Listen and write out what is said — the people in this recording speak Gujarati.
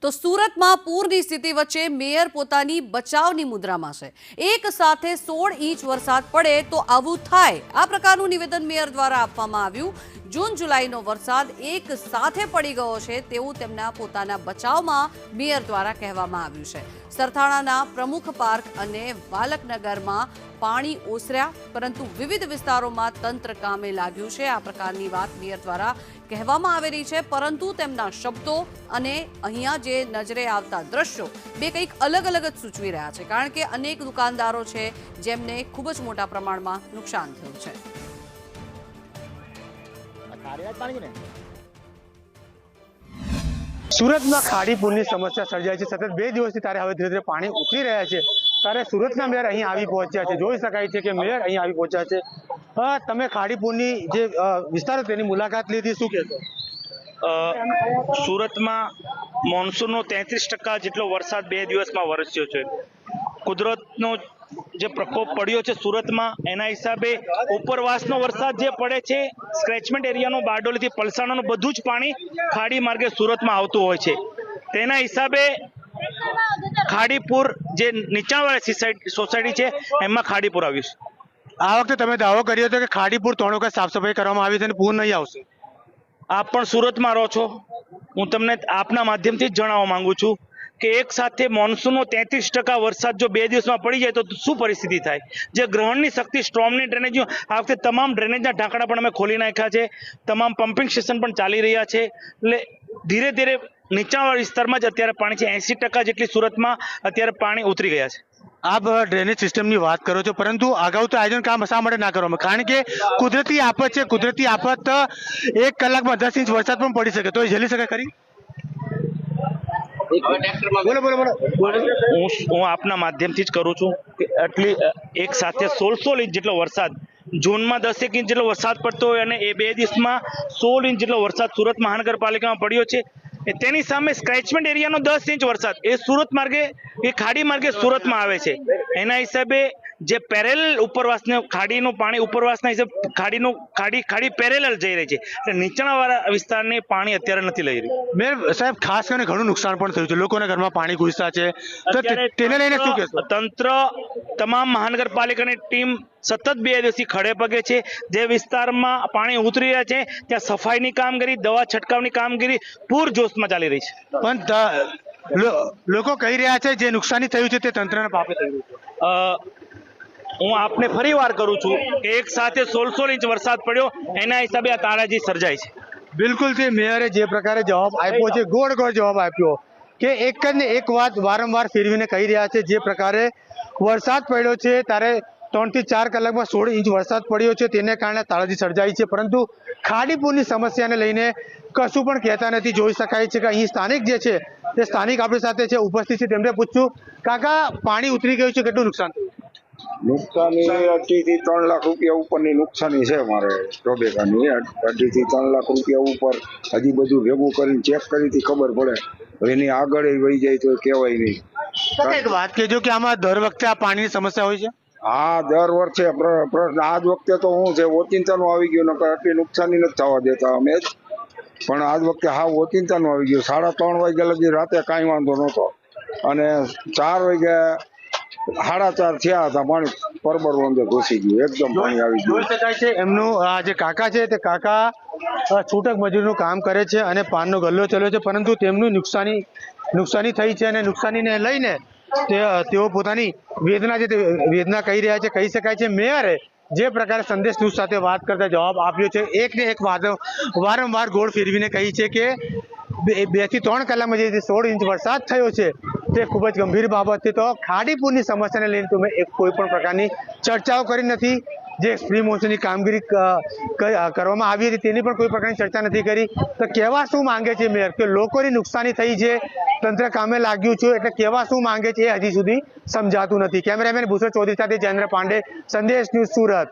તો સુરતમાં પૂરની સ્થિતિ વચ્ચે મેયર પોતાની બચાવની મુદ્રામાં છે। એક સાથે 16 ઇંચ વરસાદ પડે તો આવું થાય, આ પ્રકારનું નિવેદન મેયર દ્વારા આપવામાં આવ્યું। જૂન જુલાઈનો વરસાદ એક સાથે પડી ગયો છે તેવું તેમના પોતાના બચાવમાં મેયર દ્વારા કહેવામાં આવ્યું છે। સરથાણાના પ્રમુખ પાર્ક અને વાલકનગરમાં પાણી ઓસર્યા, પરંતુ વિવિધ વિસ્તારોમાં તંત્ર કામે લાગ્યું છે, આ પ્રકારની વાત મેયર દ્વારા કહેવામાં આવી રહી છે। પરંતુ તેમના શબ્દો અને અહીંયા જે નજરે આવતા દ્રશ્યો બે કંઈક અલગ અલગ જ સૂચવી રહ્યા છે, કારણ કે અનેક દુકાનદારો છે જેમને ખૂબ જ મોટા પ્રમાણમાં નુકસાન થયું છે। સુરતમાં ખાડી પૂરની સમસ્યા સર્જાય છે। સતત 2 દિવસથી ત્યારે હવે ધીરે ધીરે પાણી ઉતરી રહ્યા છે, ત્યારે સુરતના મેયર અહીં આવી પહોંચ્યા છે। જોઈ શકાય છે કે મેયર અહીં આવી પહોંચ્યા છે। તમે ખાડી પૂરની જે વિસ્તારો તેની મુલાકાત લીધી, શું કહેશો? સુરતમાં મોન્સૂનનો 33% જેટલો વરસાદ 2 દિવસમાં વરસ્યો છે। કુદરતનો જે પ્રકોપ પડ્યો છે સુરતમાં, એના હિસાબે ઉપરવાસનો વરસાદ જે પડે છે, સ્ક્રેચમેન્ટ એરિયાનો બારડોલીથી પલસાણાનું બધું જ પાણી ખાડી માર્ગે સુરતમાં આવતું હોય છે। તેના હિસાબે ખાડીપુર જે નીચાણવાળી સોસાયટી છે એમાં ખાડીપુર આવ્યું છે। આ વખતે તમે દાવો કર્યો હતો કે ખાડીપુર 3 વખત સાફ સફાઈ કરવામાં આવી છે અને પૂર નહીં આવશે। આપ પણ સુરતમાં રહો છો, હું તમને આપના માધ્યમથી જ જણાવવા માંગુ છું કે એક સાથે મોન્સૂનનો 33% વરસાદ જો 2 દિવસમાં પડી જાય તો શું પરિસ્થિતિ થાય। જે ગ્રહણની શક્તિ, સ્ટ્રોમની ડ્રેનેજ, આ વખતે તમામ ડ્રેનેજના ઢાંકણા પણ અમે ખોલી નાખ્યા છે, તમામ પમ્પિંગ સ્ટેશન પણ ચાલી રહ્યા છે। એટલે ધીરે ધીરે નીચાણવાળા વિસ્તારમાં જ અત્યારે પાણી છે। 80% જેટલી સુરતમાં અત્યારે પાણી ઉતરી ગયા છે। આપ ડ્રેનેજ સિસ્ટમની વાત કરો છો, પરંતુ અગાઉ તો આયોજન કામ શા માટે ના કરવામાં? કારણ કે કુદરતી આફત છે, કુદરતી આફત 1 કલાકમાં 10 ઇંચ વરસાદ પણ પડી શકે તો એ ઝેલી શકે ખરી? હું આપના માધ્યમથી જ કરું છું કે આટલી એક સાથે 16 ઇંચ જેટલો વરસાદ, જૂનમાં 10 ઇંચ જેટલો વરસાદ પડતો હોય અને એ 2 દિવસમાં 16 ઇંચ જેટલો વરસાદ સુરત મહાનગરપાલિકામાં પડ્યો છે। તેની સામે સ્ક્રેચમેન્ટ એરિયાનો 10 ઇંચ વરસાદ એ સુરત માર્ગે, એ ખાડી માર્ગે સુરતમાં આવે છે। એના હિસાબે જે પેરેલલ ઉપરવાસને ખાડીનું પાણી ઉપરવાસના હિસાબે ખાડી પેરેલલ જઈ રહી છે, એટલે નીચાણવાળા વિસ્તારને પાણી અત્યારે નથી લઈ રહી। મેયર સાહેબ, ખાસ કરીને ઘણું નુકસાન પણ થયું છે, લોકોના ઘરમાં પાણી ઘૂસ્યા છે, તો તેને લઈને શું કહેશો? તંત્ર, તમામ મહાનગરપાલિકાની ટીમ સતત 2 દિવસથી ખડે પગે છે। જે વિસ્તારમાં પાણી ઉતરી રહ્યા છે ત્યાં સફાઈની કામગીરી, દવા છંટકાવની કામગીરી પૂરજોશમાં ચાલી રહી છે। પણ લોકો કહી રહ્યા છે જે નુકસાની થયું છે તે તંત્રના પાપે થયું છે। હું આપને ફરી વાર કરું છું કે એક સાથે 16 ઇંચ વરસાદ પડ્યો, એના હિસાબે આ તારાજી સર્જાય છે। બિલકુલ, તે મેયરે જે પ્રકારે જવાબ આપ્યો છે, ગોળ ગોળ જવાબ આપ્યો કે એક જ ને એક વાત વારંવાર ફેરવીને કહી રહ્યા છે। જે પ્રકારે વરસાદ પડ્યો છે ત્યારે 3 થી 4 કલાકમાં 16 ઇંચ વરસાદ પડ્યો છે, તેને કારણે તારાજી સર્જાઈ છે, પરંતુ ખાડીપુરની સમસ્યાને લઈને કશું પણ કહેતા નથી। જોઈ શકાય છે કે અહીં સ્થાનિક જે છે તે સ્થાનિક આપણી સાથે છે, ઉપસ્થિત છે, તેમને પૂછશું, કાકા પાણી ઉતરી ગયું છે, કેટલું નુકસાન થયું? નુકસાની 2.5 થી 3 લાખ રૂપિયા ઉપરની નુકસાની છે મારે ટોબેકાની। 2.5 થી 3 લાખ રૂપિયા ઉપર હજી બધું ભેગું કરીને ચેક કરીથી ખબર પડે, એની આગળ વહી જાય તો કહેવાય નહીં। એક વાત કહેજો કે આમાં દર વખતે આ પાણીની સમસ્યા હોય છે? હા, દર વર્ષે પ્રશ્ન। આજ વખતે તો હું છે ઓચિંતાનું આવી ગયું, નકર આટલી નુકસાની નથી થવા દેતા અમે જ, પણ આજ વખતે હા ઓચિંતાનું આવી ગયું। 3:30 વાગ્યા લગી રાતે કાંઈ વાંધો નહોતો અને 4 વાગ્યા 4:30 થયા હતા પાણી પરબરો અંદર ઘૂસી ગયું, એકદમ પાણી આવી ગયું। જોઈ શકાય છે એમનું આ જે કાકા છે તે કાકા છૂટક મજૂરીનું કામ કરે છે અને પાનનો ગલ્લો ચલાવે છે, પરંતુ તેમનું નુકસાની થઈ છે અને નુકસાનીને લઈને તેઓ પોતાની વેદના છે તે વેદના કહી રહ્યા છે। કહી શકાય છે મેયરે જે પ્રકારે સંદેશ ન્યૂઝ સાથે વાત કરતા જવાબ આપ્યો છે, એક ને એક વાત વારંવાર ગોળ ફેરવીને કહી છે કે 2 થી 3 કલાકમાં જે 16 ઇંચ વરસાદ થયો છે તે ખૂબ જ ગંભીર બાબત છે। તો ખાડીપુરની સમસ્યાને લઈને તમે કોઈ પણ પ્રકારની ચર્ચાઓ કરી નથી। જે પ્રી મોન્સૂનની કામગીરી કરવામાં આવી હતી તેની પણ કોઈ પ્રકારની ચર્ચા નથી કરી। તો કહેવા શું માંગે છે મેયર કે લોકોની નુકસાની થઈ છે, તંત્ર કામે લાગ્યું છે, એટલે કહેવા શું માંગે છે એ હજી સુધી સમજાતું નથી। કેમેરામેન ભૂષણ ચૌધરી સાથે જયેન્દ્ર પાંડે, સંદેશ ન્યૂઝ, સુરત।